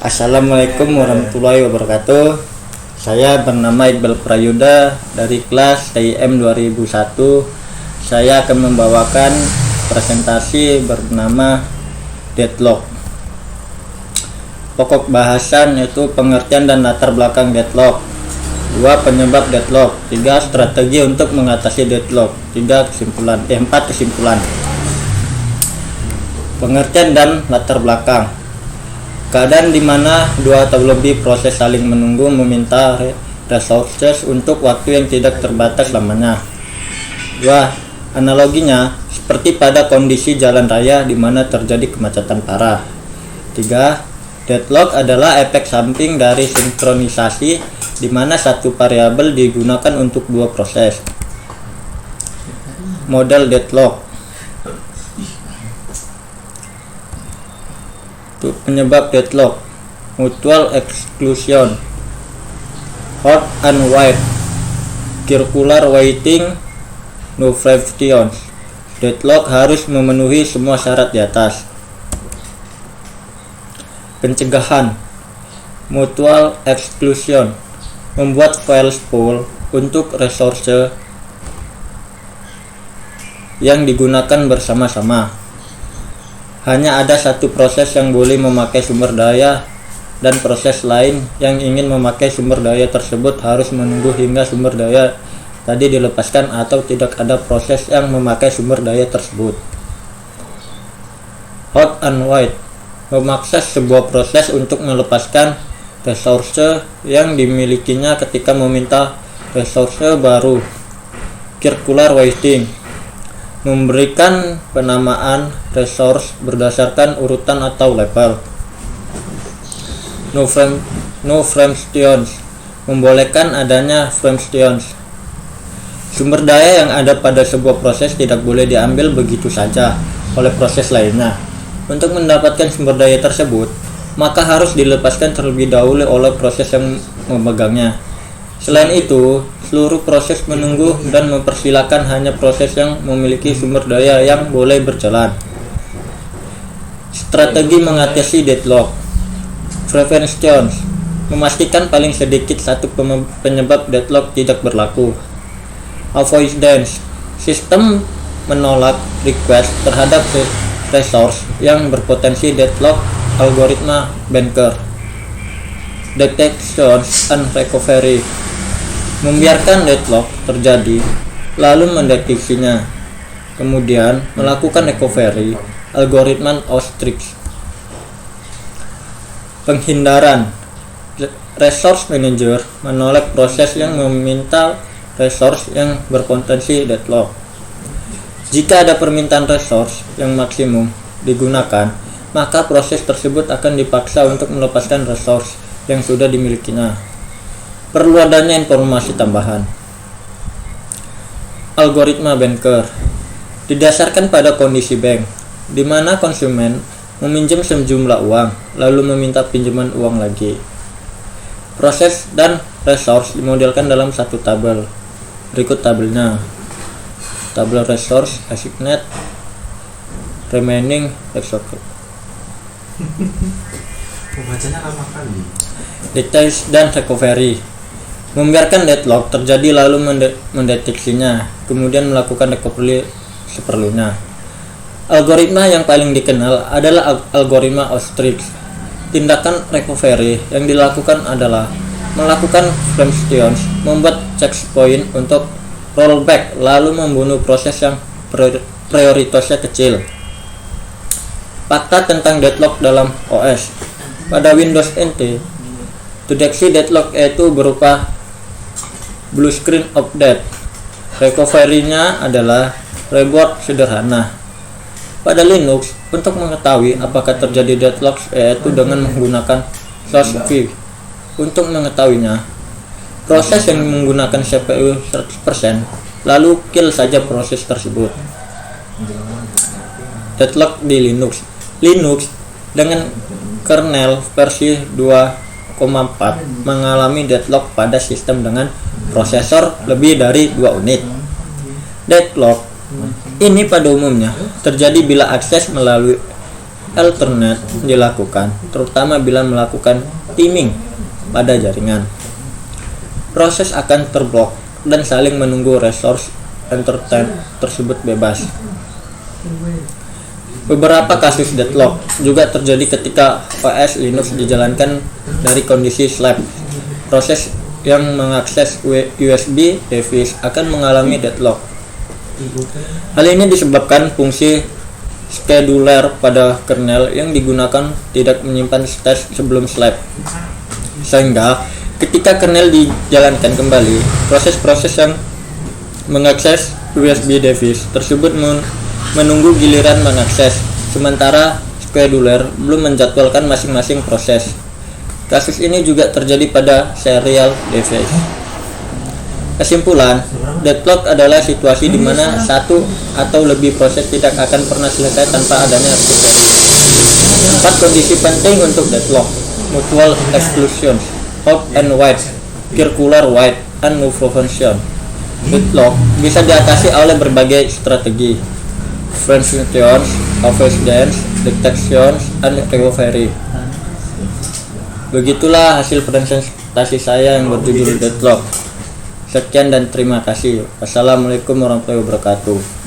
Assalamualaikum warahmatullahi wabarakatuh. Saya bernama Iqbal Prayuda dari kelas TIM 2001. Saya akan membawakan presentasi bernama deadlock. Pokok bahasan yaitu pengertian dan latar belakang deadlock. 2. Penyebab deadlock. 3. Strategi untuk mengatasi deadlock. 4 kesimpulan. Pengertian dan latar belakang. Keadaan di mana dua atau lebih proses saling menunggu meminta resources untuk waktu yang tidak terbatas lamanya. 2. Analoginya seperti pada kondisi jalan raya di mana terjadi kemacetan parah. 3. Deadlock adalah efek samping dari sinkronisasi di mana satu variabel digunakan untuk dua proses. Model deadlock. Penyebab deadlock: mutual exclusion, hot and wide, circular waiting, no frictions. Deadlock harus memenuhi semua syarat di atas. Pencegahan: mutual exclusion, membuat file pool untuk resource yang digunakan bersama-sama. Hanya ada satu proses yang boleh memakai sumber daya dan proses lain yang ingin memakai sumber daya tersebut harus menunggu hingga sumber daya tadi dilepaskan atau tidak ada proses yang memakai sumber daya tersebut. Hot and wide, memaksa sebuah proses untuk melepaskan resource yang dimilikinya ketika meminta resource baru. Circular waiting, memberikan penamaan resource berdasarkan urutan atau label. No frictions, membolehkan adanya frictions. Sumber daya yang ada pada sebuah proses tidak boleh diambil begitu saja oleh proses lainnya. Untuk mendapatkan sumber daya tersebut, maka harus dilepaskan terlebih dahulu oleh proses yang memegangnya. Selain itu, seluruh proses menunggu dan mempersilakan hanya proses yang memiliki sumber daya yang boleh berjalan. Strategi mengatasi deadlock. Prevention, memastikan paling sedikit satu penyebab deadlock tidak berlaku. Avoidance, sistem menolak request terhadap resource yang berpotensi deadlock. Algoritma Banker. Detection and recovery, membiarkan deadlock terjadi lalu mendeteksinya, kemudian melakukan recovery. Algoritma Ostrich. Penghindaran. Resource manager menolak proses yang meminta resource yang berpotensi deadlock. Jika ada permintaan resource yang maksimum digunakan, maka proses tersebut akan dipaksa untuk melepaskan resource yang sudah dimilikinya. Perlu adanya informasi tambahan. Algoritma Banker didasarkan pada kondisi bank, di mana konsumen meminjam sejumlah uang, lalu meminta pinjaman uang lagi. Proses dan resource dimodelkan dalam satu tabel. Berikut tabelnya. Tabel resource, assigned, remaining, resource. Pembacanya lama kali. Details dan recovery, membiarkan deadlock terjadi lalu mendeteksinya, kemudian melakukan recovery seperlunya. Algoritma yang paling dikenal adalah algoritma Ostrich. Tindakan recovery yang dilakukan adalah melakukan frictions, membuat checkpoint untuk rollback, lalu membunuh proses yang prioritasnya kecil. Fakta tentang deadlock dalam OS. Pada Windows NT, deteksi deadlock yaitu berupa blue screen of death. Recovery-nya adalah reboot sederhana. Pada Linux, untuk mengetahui apakah terjadi deadlock yaitu dengan menggunakan source view. Untuk mengetahuinya, proses yang menggunakan CPU 100%, lalu kill saja proses tersebut. Deadlock di Linux. Linux dengan kernel versi 2.4 mengalami deadlock pada sistem dengan prosesor lebih dari 2 unit. Deadlock ini pada umumnya terjadi bila akses melalui alternate dilakukan, terutama bila melakukan teaming pada jaringan. Proses akan terblok dan saling menunggu resource entertain tersebut bebas. Beberapa kasus deadlock juga terjadi ketika OS Linux dijalankan dari kondisi slab. Proses yang mengakses USB device akan mengalami deadlock. Hal ini disebabkan fungsi scheduler pada kernel yang digunakan tidak menyimpan state sebelum slab. Sehingga ketika kernel dijalankan kembali, proses-proses yang mengakses USB device tersebut menunggu giliran mengakses, sementara scheduler belum menjadwalkan masing-masing proses. Kasus ini juga terjadi pada serial device. Kesimpulan, deadlock adalah situasi di mana satu atau lebih proses tidak akan pernah selesai tanpa adanya recovery. 4 kondisi penting untuk deadlock: mutual exclusion, out and wide, circular wide, and no function. Deadlock bisa diatasi oleh berbagai strategi: transitions, avoidance, detections, and recovery. Begitulah hasil presentasi saya yang berjudul deadlock. Sekian dan terima kasih. Wassalamualaikum warahmatullahi wabarakatuh.